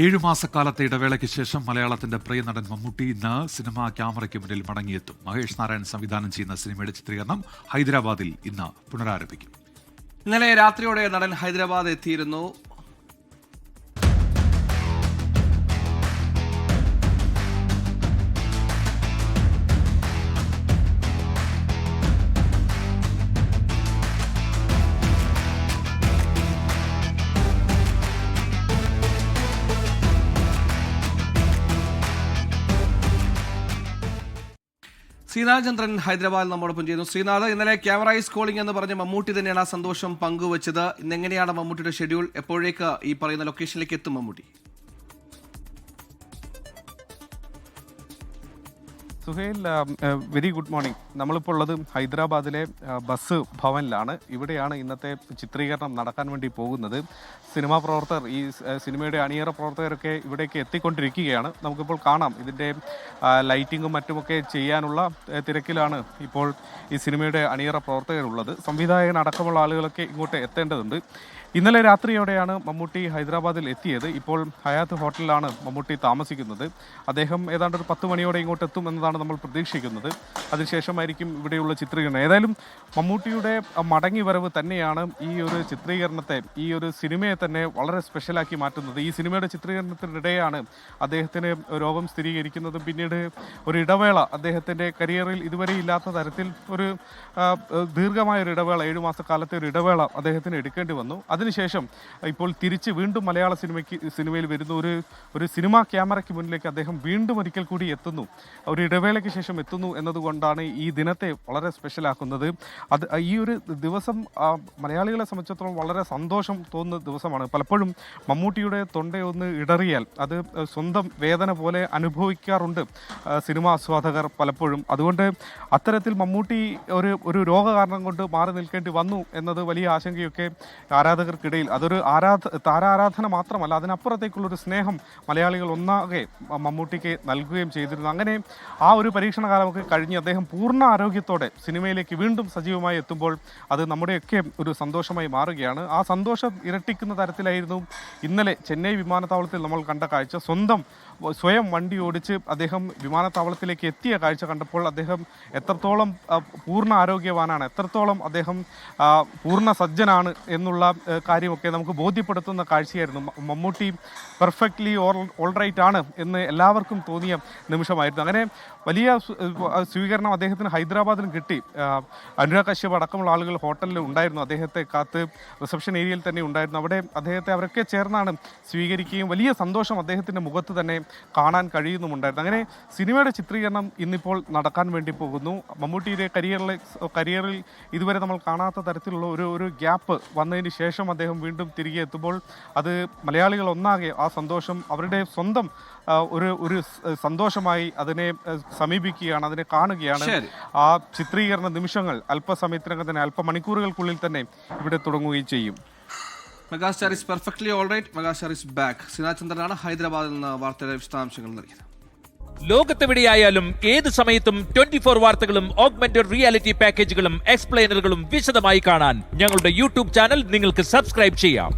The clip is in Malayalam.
7 മാസക്കാലത്തെ ഇടവേളയ്ക്ക് ശേഷം മലയാളത്തിന്റെ പ്രിയ നടൻ മമ്മൂട്ടി ഇന്ന് സിനിമാ ക്യാമറയ്ക്ക് മുന്നിൽ മടങ്ങിയെത്തും. മഹേഷ് നാരായൺ സംവിധാനം ചെയ്യുന്ന സിനിമയുടെ ചിത്രീകരണം ഹൈദരാബാദിൽ ഇന്ന് പുനരാരംഭിക്കും. ഇന്നലെ രാത്രിയോടെ നടൻ ഹൈദരാബാദ് എത്തിയിരുന്നു. ശ്രീനാഥ് ചന്ദ്രൻ ഹൈദരാബാദിൽ നമ്മോടൊപ്പം ചെയ്യുന്നു. ശ്രീനാഥ്, ഇന്നലെ ക്യാമറ ഈസ് കോളിംഗ് എന്ന് പറഞ്ഞ മമ്മൂട്ടി തന്നെയാണ് ആ സന്തോഷം പങ്കുവച്ചത്. ഇന്നെങ്ങനെയാണ് മമ്മൂട്ടിയുടെ ഷെഡ്യൂൾ? എപ്പോഴേക്ക് ഈ പറയുന്ന ലൊക്കേഷനിലേക്ക് എത്തും Mammootty? Suhail, very good morning. നമ്മളിപ്പോൾ ഉള്ളത് ഹൈദരാബാദിലെ ബസ് ഭവനിലാണ്. ഇവിടെയാണ് ഇന്നത്തെ ചിത്രീകരണം നടക്കാൻ വേണ്ടി പോകുന്നത്. സിനിമാ പ്രവർത്തകർ, ഈ സിനിമയുടെ അണിയറ പ്രവർത്തകരൊക്കെ ഇവിടേക്ക് എത്തിക്കൊണ്ടിരിക്കുകയാണ്. നമുക്കിപ്പോൾ കാണാം, ഇതിൻ്റെ ലൈറ്റിങ്ങും മറ്റുമൊക്കെ ചെയ്യാനുള്ള തിരക്കിലാണ് ഇപ്പോൾ ഈ സിനിമയുടെ അണിയറ പ്രവർത്തകരുള്ളത്. സംവിധായകൻ അടക്കമുള്ള ആളുകളൊക്കെ ഇങ്ങോട്ട് എത്തേണ്ടതുണ്ട്. ഇന്നലെ രാത്രിയോടെയാണ് മമ്മൂട്ടി ഹൈദരാബാദിൽ എത്തിയത്. ഇപ്പോൾ ഹയാത്ത് ഹോട്ടലിലാണ് മമ്മൂട്ടി താമസിക്കുന്നത്. അദ്ദേഹം ഏതാണ്ട് ഒരു 10 മണിയോടെ ഇങ്ങോട്ട് എത്തും എന്നതാണ് നമ്മൾ പ്രതീക്ഷിക്കുന്നത്. അതിനുശേഷമായിരിക്കും ഇവിടെയുള്ള ചിത്രീകരണം. ഏതായാലും മമ്മൂട്ടിയുടെ മടങ്ങി വരവ് തന്നെയാണ് ഈ ഒരു ചിത്രീകരണത്തെ, ഈ ഒരു സിനിമയെ തന്നെ വളരെ സ്പെഷ്യലാക്കി മാറ്റുന്നത്. ഈ സിനിമയുടെ ചിത്രീകരണത്തിനിടെയാണ് അദ്ദേഹത്തിന് രോഗം സ്ഥിരീകരിക്കുന്നതും പിന്നീട് ഒരു ഇടവേള അദ്ദേഹത്തിൻ്റെ കരിയറിൽ ഇതുവരെ ഇല്ലാത്ത തരത്തിൽ ഒരു ദീർഘമായൊരു ഇടവേള, 7 മാസക്കാലത്തെ ഒരു ഇടവേള അദ്ദേഹത്തിന് എടുക്കേണ്ടി വന്നു. അതിനുശേഷം ഇപ്പോൾ തിരിച്ച് വീണ്ടും മലയാള സിനിമയിൽ വരുന്ന ഒരു സിനിമാ ക്യാമറയ്ക്ക് മുന്നിലേക്ക് അദ്ദേഹം വീണ്ടും ഒരിക്കൽ കൂടി എത്തുന്നു. ഒരു ഇടവേളയ്ക്ക് ശേഷം എത്തുന്നു എന്നതുകൊണ്ടാണ് ഈ ദിനത്തെ വളരെ സ്പെഷ്യലാക്കുന്നത്. ഈ ഒരു ദിവസം മലയാളികളെ സംബന്ധിച്ചിടത്തോളം വളരെ സന്തോഷം തോന്നുന്ന ദിവസമാണ്. പലപ്പോഴും മമ്മൂട്ടിയുടെ തൊണ്ടയൊന്ന് ഇടറിയാൽ അത് സ്വന്തം വേദന പോലെ അനുഭവിക്കാറുണ്ട് സിനിമാ ആസ്വാദകർ പലപ്പോഴും. അതുകൊണ്ട് അത്തരത്തിൽ മമ്മൂട്ടി ഒരു രോഗകാരണം കൊണ്ട് മാറി നിൽക്കേണ്ടി വന്നു എന്നത് വലിയ ആശങ്കയൊക്കെ ആരാധകർക്കിടയിൽ, അതൊരു താരാരാധന മാത്രമല്ല, അതിനപ്പുറത്തേക്കുള്ളൊരു സ്നേഹം മലയാളികൾ ഒന്നാകെ മമ്മൂട്ടിക്ക് നൽകുകയും ചെയ്തിരുന്നു. അങ്ങനെ ആ ഒരു പരീക്ഷണ കാലമൊക്കെ കഴിഞ്ഞ് അദ്ദേഹം പൂർണ്ണ ആരോഗ്യത്തോടെ സിനിമയിലേക്ക് വീണ്ടും സജീവമായി എത്തുമ്പോൾ അത് നമ്മുടെയൊക്കെ ഒരു സന്തോഷമായി മാറുകയാണ്. ആ സന്തോഷം ഇരട്ടിക്കുന്ന തരത്തിലായിരുന്നു ഇന്നലെ ചെന്നൈ വിമാനത്താവളത്തിൽ നമ്മൾ കണ്ട കാഴ്ച. സ്വയം വണ്ടി ഓടിച്ച് അദ്ദേഹം വിമാനത്താവളത്തിലേക്ക് എത്തിയ കാഴ്ച കണ്ടപ്പോൾ അദ്ദേഹം എത്രത്തോളം പൂർണ്ണ ആരോഗ്യവാനാണ്, എത്രത്തോളം അദ്ദേഹം പൂർണ്ണ സജ്ജനാണ് എന്നുള്ള കാര്യമൊക്കെ നമുക്ക് ബോധ്യപ്പെടുത്തുന്ന കാഴ്ചയായിരുന്നു. മമ്മൂട്ടി പെർഫെക്റ്റ്ലി ഓൾറൈറ്റ് ആണ് എന്ന് എല്ലാവർക്കും തോന്നിയ നിമിഷമായിരുന്നു. അങ്ങനെ വലിയ സ്വീകരണം അദ്ദേഹത്തിന് ഹൈദരാബാദിലും കിട്ടി. അനുരാഗ് കശ്യപ് അടക്കമുള്ള ആളുകൾ ഹോട്ടലിൽ ഉണ്ടായിരുന്നു, അദ്ദേഹത്തെ കാത്ത് റിസപ്ഷൻ ഏരിയയിൽ തന്നെ ഉണ്ടായിരുന്നു. അവിടെ അവരൊക്കെ ചേർന്നാണ് സ്വീകരിക്കുകയും വലിയ സന്തോഷം അദ്ദേഹത്തിൻ്റെ മുഖത്ത് തന്നെ കാണാൻ കഴിയുന്നുമുണ്ടായിരുന്നു. അങ്ങനെ സിനിമയുടെ ചിത്രീകരണം ഇന്നിപ്പോൾ നടക്കാൻ വേണ്ടി പോകുന്നു. മമ്മൂട്ടിയുടെ കരിയറിൽ ഇതുവരെ നമ്മൾ കാണാത്ത തരത്തിലുള്ള ഒരു ഗ്യാപ്പ് വന്നതിന് ശേഷം അദ്ദേഹം വീണ്ടും തിരികെ എത്തുമ്പോൾ അത് മലയാളികൾ ഒന്നാകെ ആ സന്തോഷം അവരുടെ സ്വന്തം ഒരു സന്തോഷമായി അതിനെ സമീപിക്കുകയാണ്, അതിനെ കാണുകയാണ്. ആ ചിത്രീകരണ നിമിഷങ്ങൾ അല്പസമയത്തിനകം തന്നെ, അല്പമണിക്കൂറുകൾക്കുള്ളിൽ തന്നെ ഇവിടെ തുടങ്ങുകയും ചെയ്യും. Megastar is perfectly alright, megastar is back. Srinath ചന്ദ്രനാണ് ഹൈദരാബാദിൽ നിന്ന് വാർത്തയുടെ വിശദാംശങ്ങൾ നൽകിയത്. ലോകത്തെവിടെയായാലും ഏത് സമയത്തും 24 വാർത്തകളും ഓഗ്മെന്റഡ് റിയാലിറ്റി പാക്കേജുകളും എക്സ്പ്ലെയിനറുകളും വിശദമായി കാണാൻ ഞങ്ങളുടെ യൂട്യൂബ് ചാനൽ നിങ്ങൾക്ക് സബ്സ്ക്രൈബ് ചെയ്യാം.